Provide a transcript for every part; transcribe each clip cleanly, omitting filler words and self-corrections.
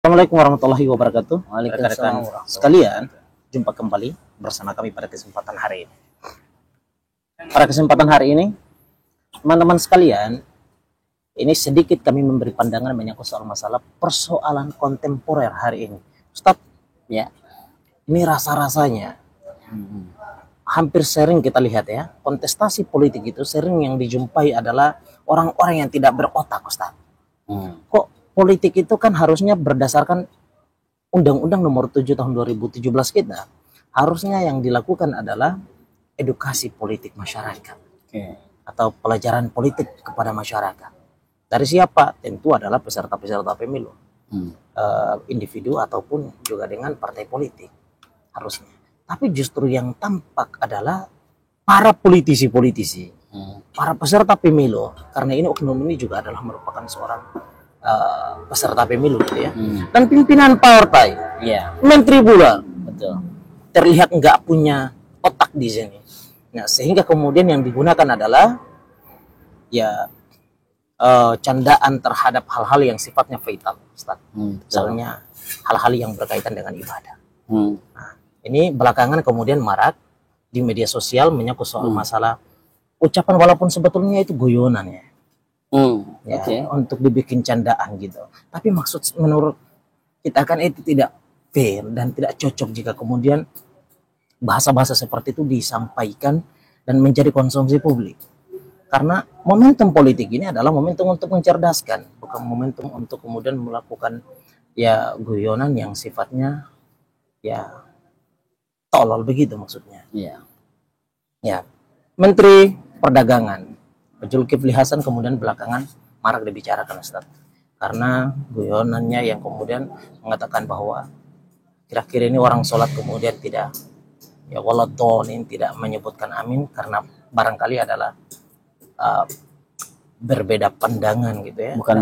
Assalamualaikum warahmatullahi wabarakatuh. Waalaikumsalam Rekan-rekan sekalian, jumpa kembali bersama kami pada kesempatan hari ini. Pada kesempatan hari ini, teman-teman sekalian, ini sedikit kami memberi pandangan menyangkut soal masalah persoalan kontemporer hari ini. Ustadz, ya, ini rasa-rasanya hampir sering kita lihat ya, kontestasi politik itu sering yang dijumpai adalah orang-orang yang tidak berotak, Ustadz. Kok politik itu kan harusnya berdasarkan Undang-Undang Nomor 7 Tahun 2017 kita. Harusnya yang dilakukan adalah edukasi politik masyarakat. Atau pelajaran politik kepada masyarakat. Dari siapa? Tentu adalah peserta-peserta pemilu. Individu ataupun juga dengan partai politik. Harusnya. Tapi justru yang tampak adalah para politisi-politisi. Para peserta pemilu. Karena ini oknum ini juga adalah merupakan seorang peserta pemilu gitu ya, dan pimpinan partai, menteri pula, betul, terlihat nggak punya otak di sini. Nah, sehingga kemudian yang digunakan adalah ya candaan terhadap hal-hal yang sifatnya vital, Ustaz. Misalnya hal-hal yang berkaitan dengan ibadah. Nah, ini belakangan kemudian marak di media sosial menyangkut soal masalah ucapan walaupun sebetulnya itu guyonan ya. Untuk dibikin candaan gitu. Tapi maksud menurut kita kan itu tidak fair dan tidak cocok jika kemudian bahasa-bahasa seperti itu disampaikan dan menjadi konsumsi publik. Karena momentum politik ini adalah momentum untuk mencerdaskan, bukan momentum untuk kemudian melakukan ya guyonan yang sifatnya ya tolol begitu maksudnya. Ya. Menteri Perdagangan Zulkifli Hasan kemudian belakangan marak dibicarakan, Ustaz, karena guyonannya yang kemudian mengatakan bahwa kira-kira ini orang sholat kemudian tidak ya waladhdallin, tidak menyebutkan amin karena barangkali adalah berbeda pandangan gitu ya, bukan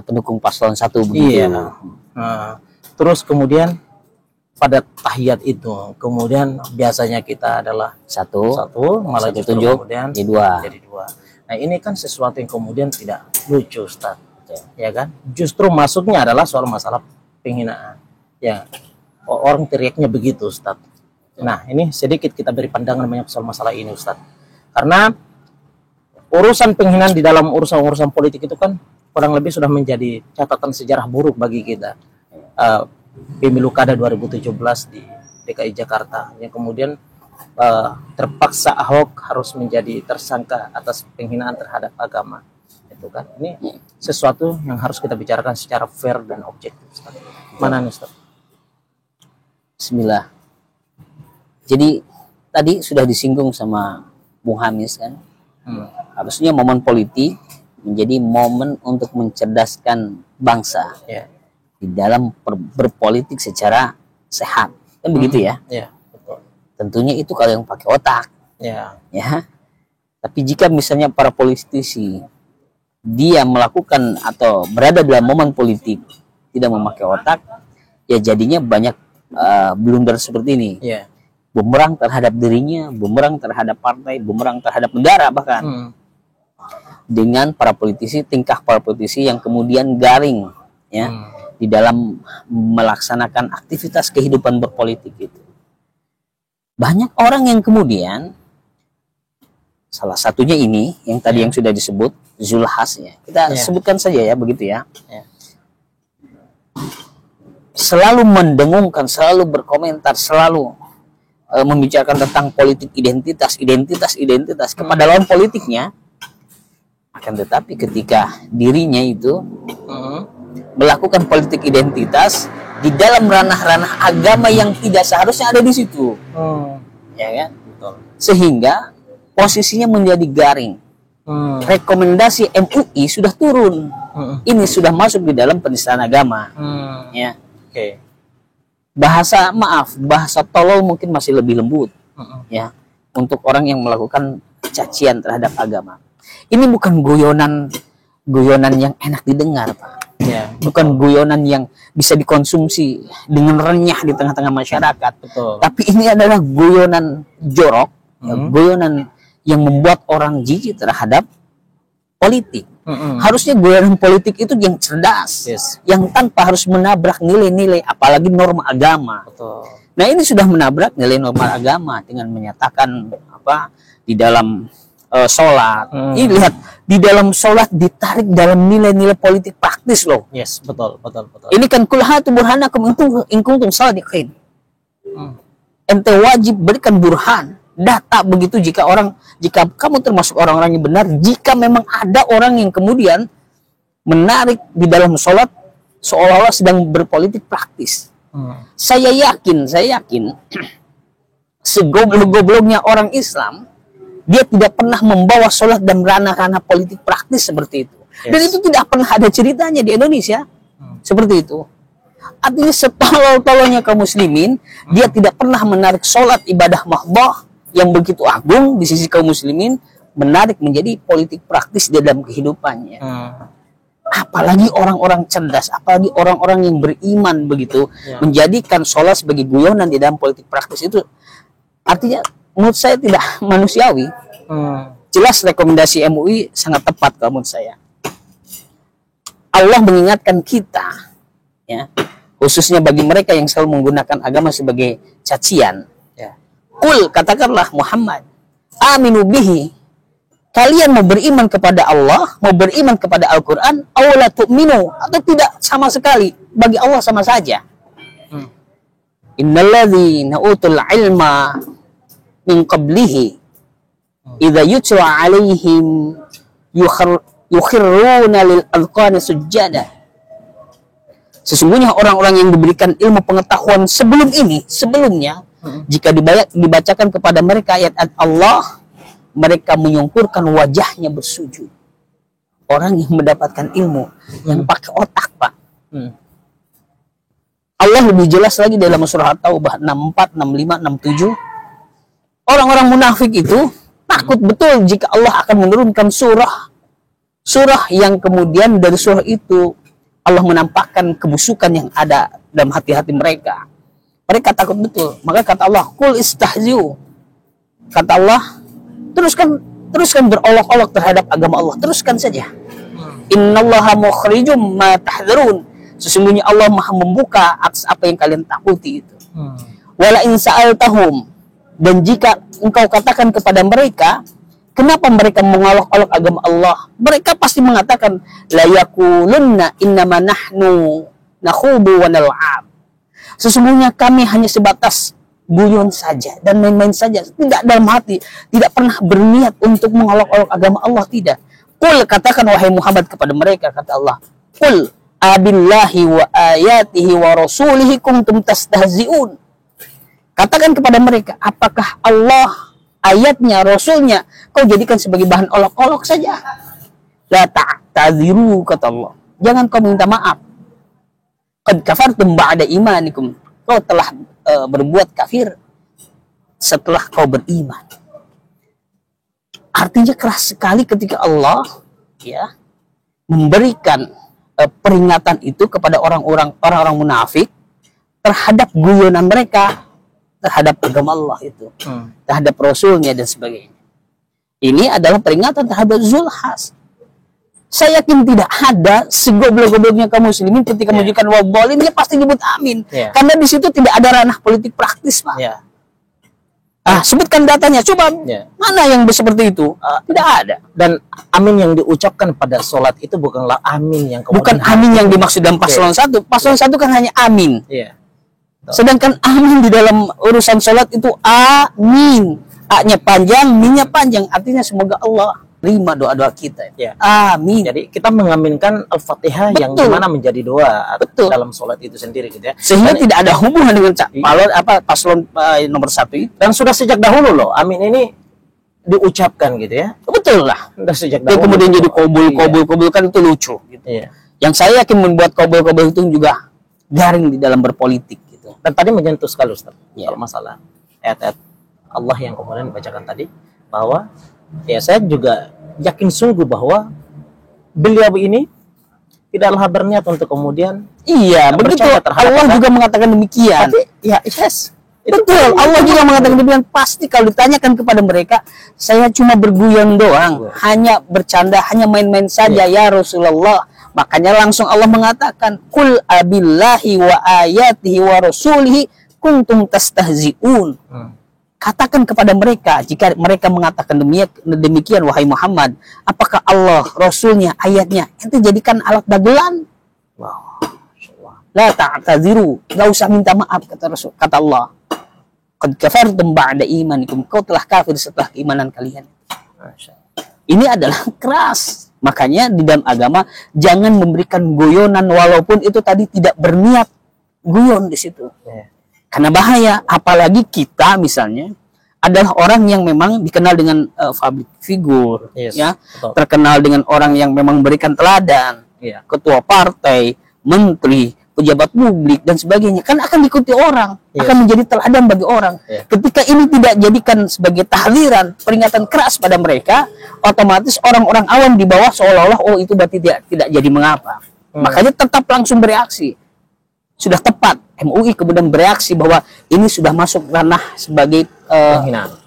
pendukung paslon 1 begitu. Terus kemudian pada tahiyat itu kemudian biasanya kita adalah satu malah justru kemudian jadi dua. Nah, ini kan sesuatu yang kemudian tidak lucu, Ustaz. Ya kan? Justru masuknya adalah soal masalah penghinaan. Ya. Orang teriaknya begitu, Ustaz. Nah, ini sedikit kita beri pandangan banyak soal masalah ini, Ustaz. Karena urusan penghinaan di dalam urusan-urusan politik itu kan kurang lebih sudah menjadi catatan sejarah buruk bagi kita. Pemilu Kada 2017 di DKI Jakarta yang kemudian terpaksa Ahok harus menjadi tersangka atas penghinaan terhadap agama. Itu kan ini sesuatu yang harus kita bicarakan secara fair dan objektif. Mana nih, Ustaz? Bismillah. Jadi tadi sudah disinggung sama Bung Hamis kan. Harusnya momen politik menjadi momen untuk mencerdaskan bangsa. Di dalam berpolitik secara sehat, kan begitu ya? Betul. Tentunya itu kalau yang pakai otak, ya. Tapi jika misalnya para politisi dia melakukan atau berada dalam momen politik tidak memakai otak, ya jadinya banyak blunder seperti ini. Bumerang terhadap dirinya, bumerang terhadap partai, bumerang terhadap negara bahkan. Dengan para politisi, tingkah para politisi yang kemudian garing, ya. Di dalam melaksanakan aktivitas kehidupan berpolitik itu. Banyak orang yang kemudian salah satunya ini yang tadi yang sudah disebut Zulhas ya. Kita sebutkan saja ya begitu ya. Selalu mendengungkan, selalu berkomentar, selalu membicarakan tentang politik identitas kepada lawan politiknya. Akan tetapi ketika dirinya itu melakukan politik identitas di dalam ranah-ranah agama yang tidak seharusnya ada di situ, ya kan? Betul. Sehingga posisinya menjadi garing. Rekomendasi MUI sudah turun, ini sudah masuk di dalam penistaan agama, ya. Bahasa tolol mungkin masih lebih lembut, ya, untuk orang yang melakukan cacian terhadap agama. Ini bukan guyonan yang enak didengar, Pak. Bukan guyonan yang bisa dikonsumsi dengan renyah di tengah-tengah masyarakat. Tapi ini adalah guyonan jorok, guyonan yang membuat orang jijik terhadap politik. Harusnya guyonan politik itu yang cerdas, yang tanpa harus menabrak nilai-nilai, apalagi norma agama. Betul. Nah, ini sudah menabrak nilai norma agama dengan menyatakan apa di dalam sholat. Ini lihat, di dalam sholat ditarik dalam nilai-nilai politik praktis loh. Yes, betul. Ini kan kul hatu burhanakum in kuntum shadiqin. Ente wajib berikan burhan, data begitu jika kamu termasuk orang-orang yang benar, jika memang ada orang yang kemudian menarik di dalam sholat seolah-olah sedang berpolitik praktis. Saya yakin segoblok-gobloknya orang Islam, dia tidak pernah membawa sholat dan ranah-ranah politik praktis seperti itu. Dan itu tidak pernah ada ceritanya di Indonesia seperti itu. Artinya setolol-tololnya kaum muslimin, dia tidak pernah menarik sholat ibadah mahdoh yang begitu agung di sisi kaum muslimin, menarik menjadi politik praktis di dalam kehidupannya. Apalagi orang-orang cerdas, apalagi orang-orang yang beriman begitu, menjadikan sholat sebagai guyonan di dalam politik praktis itu, artinya menurut saya tidak manusiawi. Jelas rekomendasi MUI sangat tepat kalau menurut saya. Allah mengingatkan kita, ya, khususnya bagi mereka yang selalu menggunakan agama sebagai cacian. Kul, katakanlah Muhammad, aminu bihi, kalian mau beriman kepada Allah, mau beriman kepada Al-Quran, awla tu'minu, atau tidak sama sekali, bagi Allah sama saja. Innalladzina utul ilma min qablihi idza yutla alaihim yukhirruna lil alqani sujada. Sesungguhnya orang-orang yang diberikan ilmu pengetahuan sebelumnya, jika dibacakan kepada mereka ayat-ayat Allah, mereka menyungkurkan wajahnya bersujud. Orang yang mendapatkan ilmu yang pakai otak, Pak. Allah lebih jelas lagi dalam surah At-Taubah 64, 65, 67. Orang-orang munafik itu takut betul jika Allah akan menurunkan surah yang kemudian dari surah itu Allah menampakkan kebusukan yang ada dalam hati-hati mereka. Mereka takut betul. Maka kata Allah, kul istahzi'u. Kata Allah, teruskan berolok-olok terhadap agama Allah. Teruskan saja. Innallaha mukhrijum ma tahdharun. Sesungguhnya Allah Maha membuka atas apa yang kalian takuti itu. Wala in sa'altahum, dan jika engkau katakan kepada mereka, kenapa mereka mengolok-olok agama Allah? Mereka pasti mengatakan, la yaqulunna innama nahnu nakhudu wa nal'ab. Sesungguhnya kami hanya sebatas guyon saja dan main-main saja, tidak dalam hati, tidak pernah berniat untuk mengolok-olok agama Allah, tidak. Qul, katakan wahai Muhammad kepada mereka, kata Allah, qul abillahi wa ayatihi wa rasulihi kuntum tastahzi'un. Katakan kepada mereka, apakah Allah, ayatnya, rasulnya kau jadikan sebagai bahan olok-olok saja? La ta'tadziru, kata Allah, jangan kau minta maaf. Qad kafartum ba'da imanikum, kau telah berbuat kafir setelah kau beriman. Artinya keras sekali ketika Allah memberikan peringatan itu kepada orang-orang munafik terhadap guyonan mereka terhadap agama Allah itu, terhadap Rasulnya dan sebagainya. Ini adalah peringatan terhadap Zulhas. Saya yakin tidak ada segoblok-gobloknya kaum muslimin ketika menunjukkan wabolin, dia pasti nyebut amin. Karena di situ tidak ada ranah politik praktis, Pak. Sebutkan datanya, coba mana yang seperti itu? Tidak ada. Dan amin yang diucapkan pada sholat itu bukanlah amin yang bukan amin yang dimaksud dalam paslon 1. Paslon 1 kan hanya amin. Sedangkan amin di dalam urusan sholat itu amin. A-nya panjang, min-nya panjang. Artinya semoga Allah terima doa-doa kita. Amin. Jadi kita mengaminkan Al-Fatihah yang dimana menjadi doa dalam sholat itu sendiri, gitu ya. Sehingga tidak ada hubungan dengan paslon nomor 1 itu. Dan sudah sejak dahulu loh, amin ini diucapkan, gitu ya. Betul lah. Sudah sejak dahulu. Kemudian jadi kobul kan itu lucu. Gitu. Yang saya yakin membuat kobul itu juga garing di dalam berpolitik. Gitu. Dan tadi menyentuh sekali, Ustaz. Kalau masalah ayat-ayat Allah yang kemudian dibacakan tadi, bahwa saya juga yakin sungguh bahwa beliau ini tidaklah berniat untuk kemudian begitu Allah juga mengatakan demikian. Tapi Betul, Allah juga mengatakan demikian. Pasti kalau ditanyakan kepada mereka, saya cuma berguyon doang, hanya bercanda, hanya main-main saja ya Rasulullah. Makanya langsung Allah mengatakan, "Qul abillahi wa ayatihi wa rasulihi kuntum tastahzi'un." Katakan kepada mereka, jika mereka mengatakan demikian wahai Muhammad, apakah Allah, Rasulnya, ayatnya ente jadikan alat dagelan? Wow. La ta'tadziru, enggak usah minta maaf kata Rasul, kata Allah. Qad kafartum ba'da imanikum, kau telah kafir setelah keimanan kalian. Ini adalah keras. Makanya di dalam agama jangan memberikan guyonan walaupun itu tadi tidak berniat guyon di situ. Karena bahaya, apalagi kita misalnya adalah orang yang memang dikenal dengan public figure, ya, betul. Terkenal dengan orang yang memang memberikan teladan, ketua partai, menteri, pejabat publik dan sebagainya, kan akan diikuti orang, akan menjadi teladan bagi orang. Ketika ini tidak jadikan sebagai tahliran, peringatan keras pada mereka, otomatis orang-orang awam di bawah seolah-olah oh itu berarti tidak jadi mengapa. Makanya tetap langsung bereaksi. Sudah tepat MUI kemudian bereaksi bahwa ini sudah masuk ranah sebagai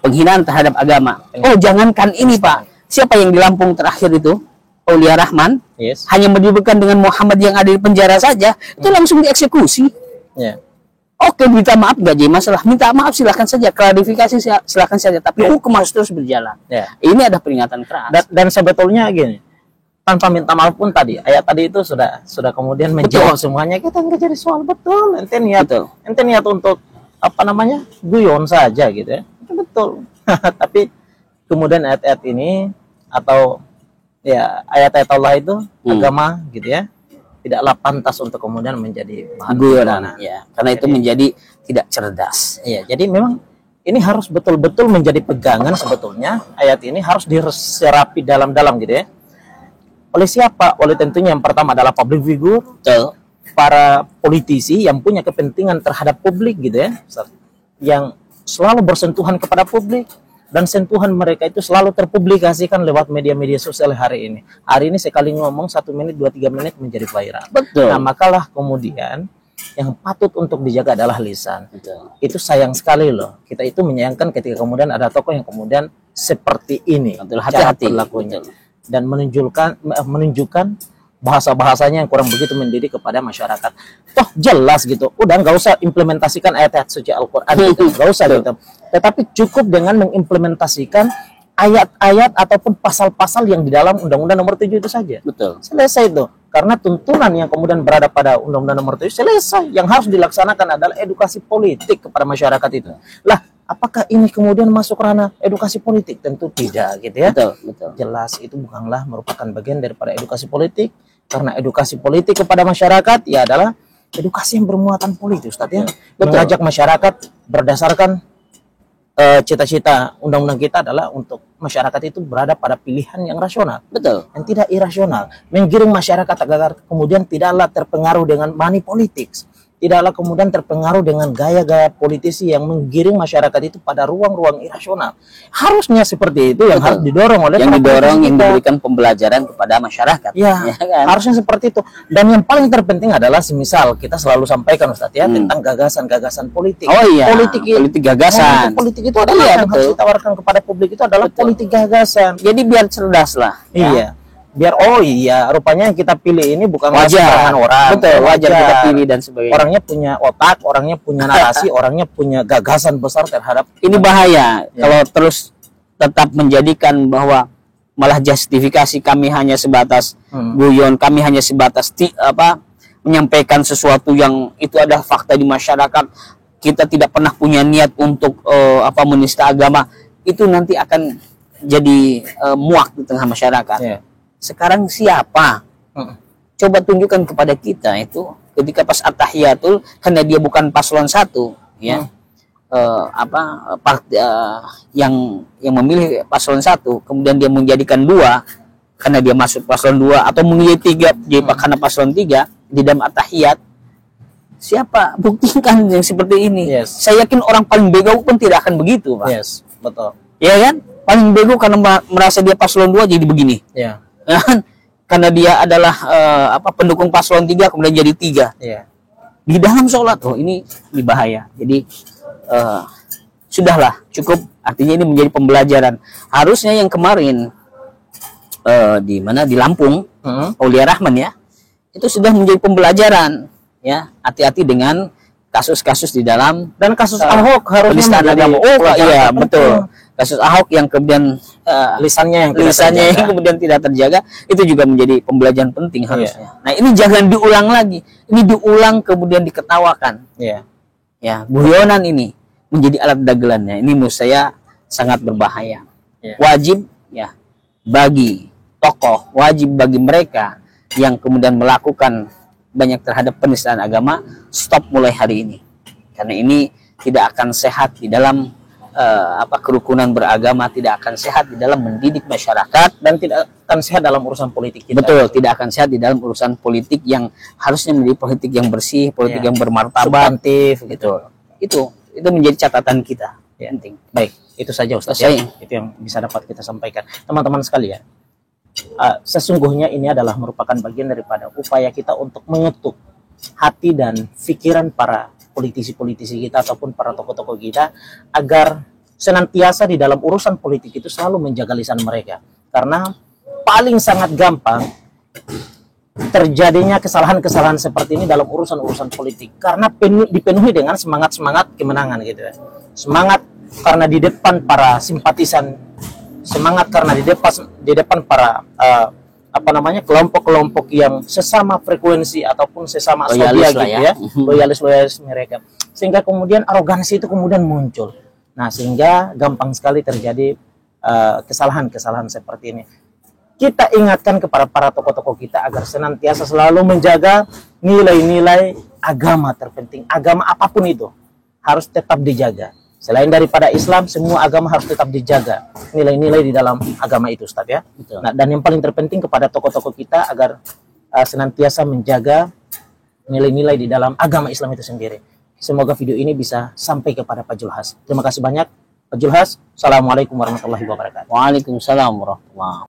penghinaan terhadap agama. Oh jangankan ini Pak, siapa yang di Lampung terakhir itu? Aulia Rahman, hanya menyebutkan dengan Muhammad yang ada di penjara saja, itu langsung dieksekusi. Oke, minta maaf nggak jadi masalah, minta maaf silahkan saja, klarifikasi silahkan saja, tapi hukum harus terus berjalan. Ini ada peringatan keras. Dan sebetulnya gini, tanpa minta maaf pun tadi ayat tadi itu sudah kemudian menjawab semuanya. Kita nggak jadi soal betul. Ente niat untuk apa namanya guyon saja gitu ya, itu betul. Tapi kemudian ayat-ayat ini atau ya ayat-ayat Allah itu agama gitu ya tidaklah pantas untuk kemudian menjadi bahan guyonan ya, karena itu menjadi tidak cerdas. Iya, jadi memang ini harus betul-betul menjadi pegangan sebetulnya. Ayat ini harus diserapi dalam-dalam gitu ya. Oleh siapa? Oleh tentunya yang pertama adalah public figure, para politisi yang punya kepentingan terhadap publik gitu ya, yang selalu bersentuhan kepada publik. Dan sentuhan mereka itu selalu terpublikasikan lewat media-media sosial hari ini. Hari ini sekali ngomong 1 menit, 2-3 menit menjadi viral. Betul. Nah, makalah kemudian yang patut untuk dijaga adalah lisan. Betul. Itu sayang sekali loh. Kita itu menyayangkan ketika kemudian ada tokoh yang kemudian seperti ini. Betul, hati-hati lakunya. Dan menunjukkan bahasa-bahasanya yang kurang begitu mendidik kepada masyarakat. Toh jelas gitu. Udah nggak usah implementasikan ayat-ayat suci Al-Quran gitu. Nggak usah gitu. Tetapi cukup dengan mengimplementasikan ayat-ayat ataupun pasal-pasal yang di dalam Undang-Undang Nomor 7 itu saja. Betul. Selesai itu. Karena tuntunan yang kemudian berada pada Undang-Undang Nomor 7 selesai. Yang harus dilaksanakan adalah edukasi politik kepada masyarakat itu. Lah, apakah ini kemudian masuk ranah edukasi politik? Tentu tidak gitu ya. Betul. Jelas itu bukanlah merupakan bagian daripada edukasi politik. Karena edukasi politik kepada masyarakat ya adalah edukasi yang bermuatan politik, Ustaz ya. Mengajak masyarakat berdasarkan cita-cita undang-undang kita adalah untuk masyarakat itu berada pada pilihan yang rasional, yang tidak irasional, menggiring masyarakat agar kemudian tidaklah terpengaruh dengan money politics, tidaklah kemudian terpengaruh dengan gaya-gaya politisi yang menggiring masyarakat itu pada ruang-ruang irasional. Harusnya seperti itu yang harus didorong oleh yang diberikan pembelajaran kepada masyarakat. Ya kan? Harusnya seperti itu. Dan yang paling terpenting adalah semisal kita selalu sampaikan Ustaz ya tentang gagasan-gagasan politik. Oh iya. Politik gagasan. Politik itu adalah yang harus ditawarkan kepada publik itu adalah politik gagasan. Jadi biar cerdas lah. Iya. Biar rupanya yang kita pilih ini bukan wajar orang. Betul, wajar kita pilih dan sebagainya. Orangnya punya otak, orangnya punya narasi, orangnya punya gagasan besar terhadap ini bahaya kalau terus tetap menjadikan bahwa malah justifikasi kami hanya sebatas guyon, kami hanya sebatas menyampaikan sesuatu yang itu adalah fakta di masyarakat. Kita tidak pernah punya niat untuk menista agama. Itu nanti akan jadi muak di tengah masyarakat. Sekarang siapa? Coba tunjukkan kepada kita itu ketika pas at-tahiyatul, karena dia bukan paslon 1 ya. Yang memilih paslon 1 kemudian dia menjadikan 2 karena dia masuk paslon 2 atau menjadi 3 jadi karena paslon 3 di dalam at-tahiyat. Siapa? Buktikan yang seperti ini. Saya yakin orang paling bego pun tidak akan begitu, Pak. Betul. Ya kan? Paling bego karena merasa dia paslon 2 jadi begini. Karena dia adalah pendukung paslon 3 kemudian jadi 3. Di dalam sholat ini bahaya. Jadi sudahlah cukup, artinya ini menjadi pembelajaran. Harusnya yang kemarin di mana, di Lampung, Aulia Rahman ya, itu sudah menjadi pembelajaran ya, hati-hati dengan kasus-kasus di dalam, dan kasus Ahok harusnya penistaan agama. Iya betul, kasus Ahok yang kemudian lisannya yang kemudian tidak terjaga, itu juga menjadi pembelajaran penting harusnya. Nah ini jangan diulang lagi, ini diulang kemudian diketawakan. Ya, guyonan ini menjadi alat dagelannya. Ini menurut saya sangat berbahaya. Wajib ya bagi tokoh, wajib bagi mereka yang kemudian melakukan banyak terhadap penistaan agama, stop mulai hari ini. Karena ini tidak akan sehat di dalam kerukunan beragama, tidak akan sehat di dalam mendidik masyarakat, dan tidak akan sehat dalam urusan politik kita. Betul, tidak akan sehat di dalam urusan politik yang harusnya menjadi politik yang bersih, politik yang bermartabat, substantif gitu. Itu menjadi catatan kita. Penting. Baik, itu saja Ustaz. Itu yang bisa dapat kita sampaikan. Teman-teman sekalian, sesungguhnya ini adalah merupakan bagian daripada upaya kita untuk mengetuk hati dan pikiran para politisi-politisi kita ataupun para tokoh-tokoh kita, agar senantiasa di dalam urusan politik itu selalu menjaga lisan mereka. Karena paling sangat gampang terjadinya kesalahan-kesalahan seperti ini dalam urusan-urusan politik, karena dipenuhi dengan semangat-semangat kemenangan gitu ya. Semangat karena di depan para simpatisan, semangat karena di depan para kelompok-kelompok yang sesama frekuensi ataupun sesama zodiak gitu ya, loyalis mereka, sehingga kemudian arogansi itu kemudian muncul. Nah, sehingga gampang sekali terjadi kesalahan-kesalahan seperti ini. Kita ingatkan kepada para tokoh-tokoh kita agar senantiasa selalu menjaga nilai-nilai agama terpenting. Agama apapun itu harus tetap dijaga. Selain daripada Islam, semua agama harus tetap dijaga nilai-nilai di dalam agama itu, Ustaz ya. Nah, dan yang paling terpenting kepada tokoh-tokoh kita agar senantiasa menjaga nilai-nilai di dalam agama Islam itu sendiri. Semoga video ini bisa sampai kepada Pak Julhas. Terima kasih banyak Pak Julhas. Assalamualaikum warahmatullahi wabarakatuh. Waalaikumsalam warahmatullahi wabarakatuh.